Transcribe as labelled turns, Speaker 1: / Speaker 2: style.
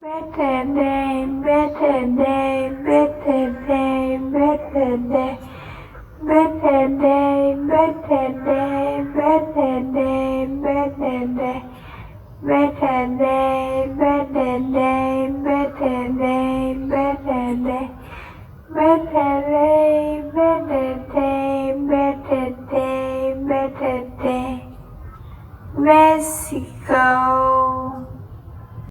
Speaker 1: Better day, better day, better day, better day, better day, better day, better day, better day, better day, better